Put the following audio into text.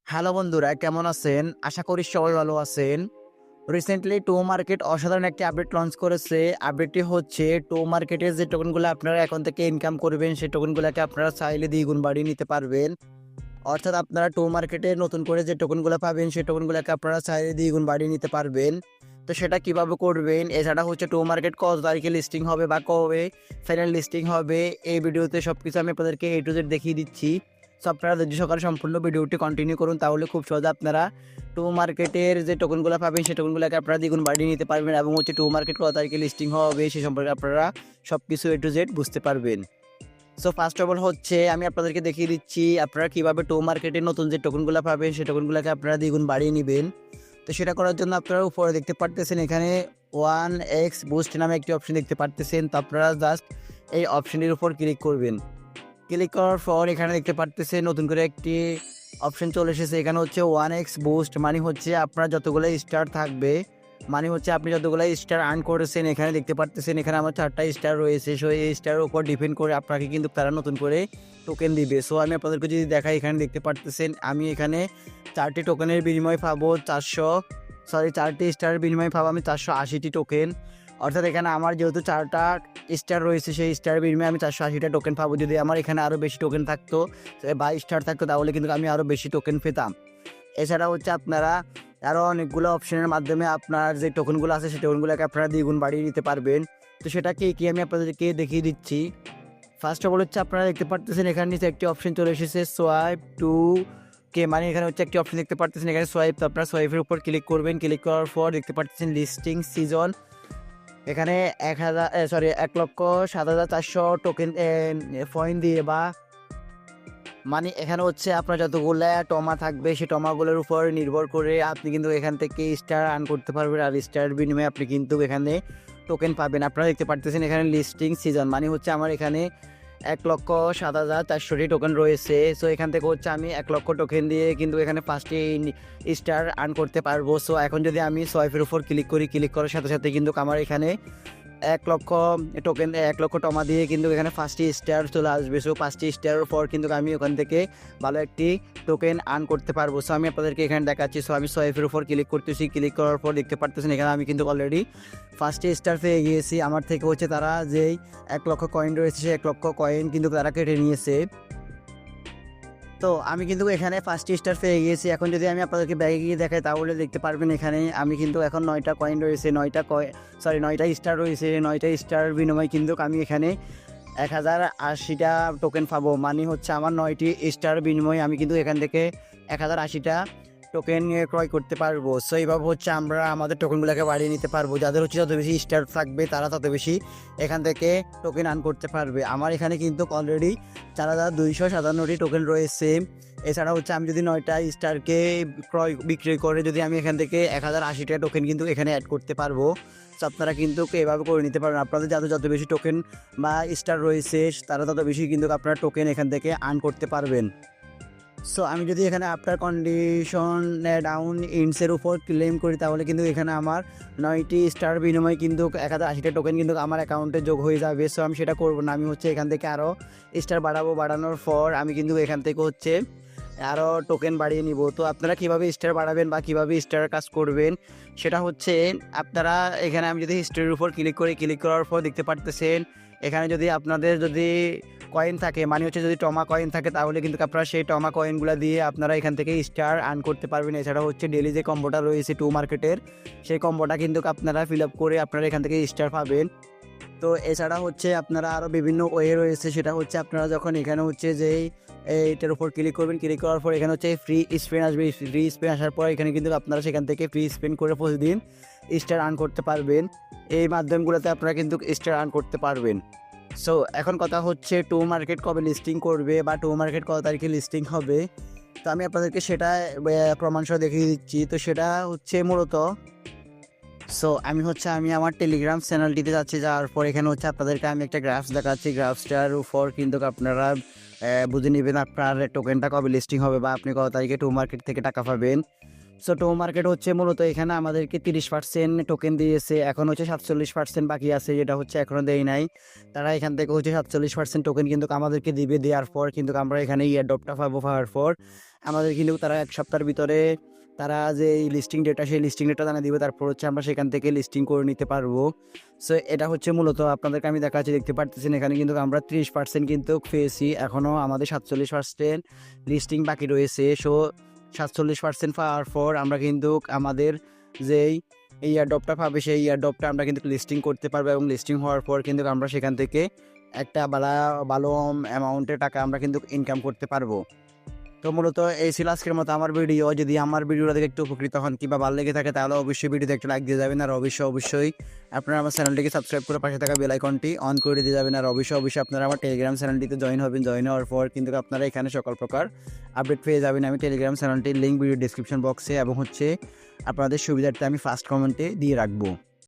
Hello বন্ধুরা, কেমন আছেন? আশা করি সবাই ভালো আছেন। রিসেন্টলি টো মার্কেট অসাধারণ একটি আপডেট লঞ্চ করেছে। আপডেটটি হচ্ছে টো মার্কেটের যে টোকেনগুলো আপনারা এখন থেকে ইনকাম করবেন, সেই টোকেনগুলোকে আপনারা চাইলে দ্বিগুণ বাড়িয়ে নিতে পারবেন। অর্থাৎ আপনারা টো মার্কেটে নতুন করে যে টোকেনগুলো পাবেন, সেই টোকেনগুলোকে আপনারা চাইলে দ্বিগুণ বাড়িয়ে নিতে পারবেন। তো সেটা কিভাবে করবেন? এছাড়া হচ্ছে টো মার্কেট কত তারিখে লিস্টিং হবে বা কবে ফাইনাল লিস্টিং হবে, এই ভিডিওতে সবকিছু আমি আপনাদেরকে A to Z দেখিয়ে দিচ্ছি। সো আপনারা ধৈর্য সহকারে সম্পূর্ণ ভিডিওটি কন্টিনিউ করুন, তাহলে খুব সহজে আপনারা টো মার্কেটের যে টোকেনগুলো পাবেন, সেই টোকেনগুলোকে আপনারা দ্বিগুণ বাড়িয়ে নিতে পারবেন এবং হচ্ছে টো মার্কেট কত তারিখে লিস্টিং হবে সে সম্পর্কে আপনারা সবকিছু A to Z বুঝতে পারবেন। সো ফার্স্ট অফ অল হচ্ছে আমি আপনাদেরকে দেখিয়ে দিচ্ছি আপনারা কীভাবে টো মার্কেটে নতুন যে টোকেনগুলো পাবেন, সেই টোকেনগুলোকে আপনারা দ্বিগুণ বাড়িয়ে নেবেন। তো সেটা করার জন্য আপনারা উপরে দেখতে পারতেছেন এখানে 1x বুস্ট নামে একটি অপশন দেখতে পারতেছেন। তো আপনারা জাস্ট এই অপশনটির উপর ক্লিক করবেন। ক্লিক করার পর এখানে দেখতে পারতেছেন নতুন করে একটি অপশন চলে এসেছে। এখানে হচ্ছে 1x বুস্ট, মানে হচ্ছে আপনার যতগুলো স্টার থাকবে, মানে হচ্ছে আপনি যতগুলো স্টার আর্ন করেছেন, এখানে দেখতে পারতেছেন এখানে আমার 4টা স্টার রয়েছে। সো এই স্টারের উপর ডিপেন্ড করে আপনাকে কিন্তু তারা নতুন করে টোকেন দিবে। সো আমি আপনাদেরকে যদি দেখাই, এখানে দেখতে পারতেছেন আমি এখানে 4টি টোকেনের বিনিময়ে পাবো 4টি স্টারের বিনিময়ে পাবো আমি 480টি টোকেন। অর্থাৎ এখানে আমার যেহেতু 4টা স্টার রয়েছে, সেই স্টারের বিনিময়ে আমি 480টা টোকেন পাবো। যদি আমার এখানে আরও বেশি টোকেন থাকতো বা স্টার থাকতো, তাহলে কিন্তু আমি আরও বেশি টোকেন পেতাম। এছাড়া হচ্ছে আপনারা আরও অনেকগুলো অপশনের মাধ্যমে আপনার যে টোকেনগুলো আছে, সেই টোকেনগুলোকে আপনারা দ্বিগুণ বাড়িয়ে নিতে পারবেন। তো সেটা কি আমি আপনাদেরকে দেখিয়ে দিচ্ছি। ফার্স্ট অফ অল হচ্ছে আপনারা দেখতে পারতেছেন এখানে নিচে একটি অপশন চলে এসেছে সোয়াইপ টু কে, মানে এখানে হচ্ছে একটি অপশন দেখতে পারতেছেন এখানে সোয়াইপ। তো আপনারা সোয়াইপের উপর ক্লিক করবেন। ক্লিক করার পর দেখতে পারতেছেন লিস্টিং সিজন। এখানে 1,07,400 টোকেন পয়েন্ট দিয়ে বা মানে এখানে হচ্ছে আপনার যতগুলো টমা থাকবে, সেই টমাগুলোর উপর নির্ভর করে আপনি কিন্তু এখান থেকে স্টার আর্ন করতে পারবেন। আর স্টার বিনিময়ে আপনি কিন্তু এখানে টোকেন পাবেন। আপনারা দেখতে পারতেছেন এখানে লিস্টিং সিজন, মানে হচ্ছে আমার এখানে 1,07,400টি টোকেন রয়েছে। সো এখান থেকে হচ্ছে আমি 1,00,000 টোকেন দিয়ে কিন্তু এখানে 5টি স্টার আর্ন করতে পারবো। সো এখন যদি আমি সোয়াইপের উপর ক্লিক করি, ক্লিক করার সাথে সাথে কিন্তু আমার এখানে 1,00,000 টোকেন 1,00,000 টমা দিয়ে কিন্তু এখানে 5টি স্টার চলে আসবে। সো 5টি স্টারের পর কিন্তু আমি ওখান থেকে ভালো একটি টোকেন আর্ন করতে পারবো। সো আমি আপনাদেরকে এখানে দেখাচ্ছি। সো আমি সোয়াইপের উপর ক্লিক করতেছি। ক্লিক করার পর দেখতে পারতেছেন এখানে আমি কিন্তু অলরেডি 5টি স্টার পেয়ে গিয়েছি। আমার থেকে হচ্ছে তারা যেই 1,00,000 কয়েন রয়েছে, সেই 1,00,000 কয়েন কিন্তু তারা কেটে নিয়েছে। তো আমি কিন্তু এখানে 5টি স্টার পেয়ে গিয়েছি। এখন যদি আমি আপনাদেরকে ব্যাগে গিয়ে দেখাই, তাহলে দেখতে পারবেন এখানে আমি কিন্তু এখন 9টা কয়েন রয়েছে, 9টা স্টার রয়েছে। 9টা স্টার বিনিময়ে কিন্তু আমি এখানে 1,080টা টোকেন পাবো। মানে হচ্ছে আমার 9টি স্টার বিনিময়ে আমি কিন্তু এখান থেকে 1,080টা টোকেন ক্রয় করতে পারবো। সো এইভাবে হচ্ছে আমরা আমাদের টোকেনগুলোকে বাড়িয়ে নিতে পারবো। যাদের হচ্ছে যত বেশি স্টার থাকবে, তারা তত বেশি এখান থেকে টোকেন আর্ন করতে পারবে। আমার এখানে কিন্তু অলরেডি 4,257টি টোকেন রয়েছে। এছাড়া হচ্ছে আমি যদি 9টা স্টারকে বিক্রি করে যদি আমি এখান থেকে 1,080টা টোকেন কিন্তু এখানে অ্যাড করতে পারবো। তো আপনারা কিন্তু এভাবে করে নিতে পারেন। আপনাদের যাদের যত বেশি টোকেন বা স্টার রয়েছে, তারা তত বেশি কিন্তু আপনারা টোকেন এখান থেকে আর্ন করতে পারবেন। সো আমি যদি এখানে আফটার কন্ডিশন ডাউন ইন্ডসের উপর ক্লেম করি, তাহলে কিন্তু এখানে আমার 9টি স্টার বিনিময়ে কিন্তু 1,080টা টোকেন কিন্তু আমার অ্যাকাউন্টে যোগ হয়ে যাবে। সো আমি সেটা করবো না। আমি হচ্ছে এখান থেকে আরও স্টার বাড়াবো। বাড়ানোর পর আমি কিন্তু এখান থেকে হচ্ছে আরও টোকেন বাড়িয়ে নিব। তো আপনারা কীভাবে স্টার বাড়াবেন বা কীভাবে স্টার কাজ করবেন, সেটা হচ্ছে আপনারা এখানে আমি যদি হিস্ট্রির উপর ক্লিক করি, ক্লিক করার পর দেখতে পারতেছেন এখানে যদি আপনাদের যদি কয়েন থাকে, মানে হচ্ছে যদি টমা কয়েন থাকে, তাহলে কিন্তু আপনারা সেই টমা কয়েনগুলো দিয়ে আপনারা এখান থেকে স্টার আর্ন করতে পারবেন। এছাড়া হচ্ছে ডেলি যে কম্বোটা রয়েছে টো মার্কেটের, সেই কম্বোটা কিন্তু আপনারা ফিল আপ করে আপনারা এখান থেকে স্টার পাবেন। তো এছাড়া হচ্ছে আপনারা আরও বিভিন্ন ওয়ে রয়েছে। সেটা হচ্ছে আপনারা যখন এখানে হচ্ছে যে এইটার উপর ক্লিক করবেন, ক্লিক করার পর এখানে হচ্ছে ফ্রি স্পেন আসবে। ফ্রি স্পেন আসার পর এখানে কিন্তু আপনারা সেখান থেকে ফ্রি স্পেন করে প্রতিদিন স্টার আর্ন করতে পারবেন। এই মাধ্যমগুলোতে আপনারা কিন্তু স্টার আর্ন করতে পারবেন। সো এখন কথা হচ্ছে টো মার্কেট কবে লিস্টিং করবে বা টো মার্কেট কত তারিখে লিস্টিং হবে। তো আমি আপনাদেরকে সেটা প্রমাণসহ দেখিয়ে দিচ্ছি। তো সেটা হচ্ছে মূলত আমি আমার টেলিগ্রাম চ্যানেলটিতে যাচ্ছি। যাওয়ার পর এখানে হচ্ছে আপনাদেরকে আমি একটা গ্রাফস দেখাচ্ছি। গ্রাফসটার উপর কিন্তু আপনারা বুঝে নেবেন আপনার টোকেনটা কবে লিস্টিং হবে বা আপনি কত তারিখে টো মার্কেট থেকে টাকা পাবেন। সো টো মার্কেট হচ্ছে মূলত এখানে আমাদেরকে 30% টোকেন দিয়েছে, এখন হচ্ছে 47% বাকি আছে, যেটা হচ্ছে এখনও দেয় নাই। তারা এখান থেকে হচ্ছে 47% টোকেন কিন্তু আমাদেরকে দিবে, দেওয়ার পর কিন্তু আমরা এখানে ইয়ারড্রপটা পাবো। পাওয়ার পর আমাদের কিন্তু তারা 1 সপ্তাহের ভিতরে তারা যে লিস্টিং ডেটা, সেই লিস্টিং ডেটা জানিয়ে দিবে, তারপর হচ্ছে আমরা সেখান থেকে লিস্টিং করে নিতে পারবো। সো এটা হচ্ছে মূলত আপনাদেরকে আমি দেখাচ্ছি, দেখতে পারতেছেন এখানে কিন্তু আমরা 30% কিন্তু পেয়েছি, এখনও আমাদের 47% লিস্টিং বাকি রয়েছে। সো 47% পাওয়ার পর আমরা কিন্তু আমাদের যেই ইয়ারড্রপটা পাবে, সেই ইয়ারড্রপটা আমরা কিন্তু লিস্টিং করতে পারবো, এবং লিস্টিং হওয়ার পর কিন্তু আমরা সেখান থেকে একটা ভালো অ্যামাউন্টের টাকা আমরা কিন্তু ইনকাম করতে পারবো। তো মূলত এই ছিল আজকের মতো আমার ভিডিও। যদি আমার ভিডিওটা দেখে একটু উপকৃত হন কিংবা ভালো লেগে থাকে, তাহলে অবশ্যই ভিডিওতে একটা লাইক দিয়ে যাবেন, আর অবশ্যই আপনারা আমার চ্যানেলটিকে সাবস্ক্রাইব করে পাশে থাকা বেল আইকনটি অন করে দিয়ে যাবেন, আর অবশ্যই আপনারা আমার টেলিগ্রাম চ্যানেলটিতে জয়েন হবেন। জয়েন হওয়ার পর কিন্তু আপনারা এখানে সকল প্রকার আপডেট পেয়ে যাবেন। আমি টেলিগ্রাম চ্যানেলটির লিঙ্ক ভিডিও ডিসক্রিপশন বক্সে এবং হচ্ছে আপনাদের সুবিধার্থে আমি ফার্স্ট কমেন্টে দিয়ে রাখবো।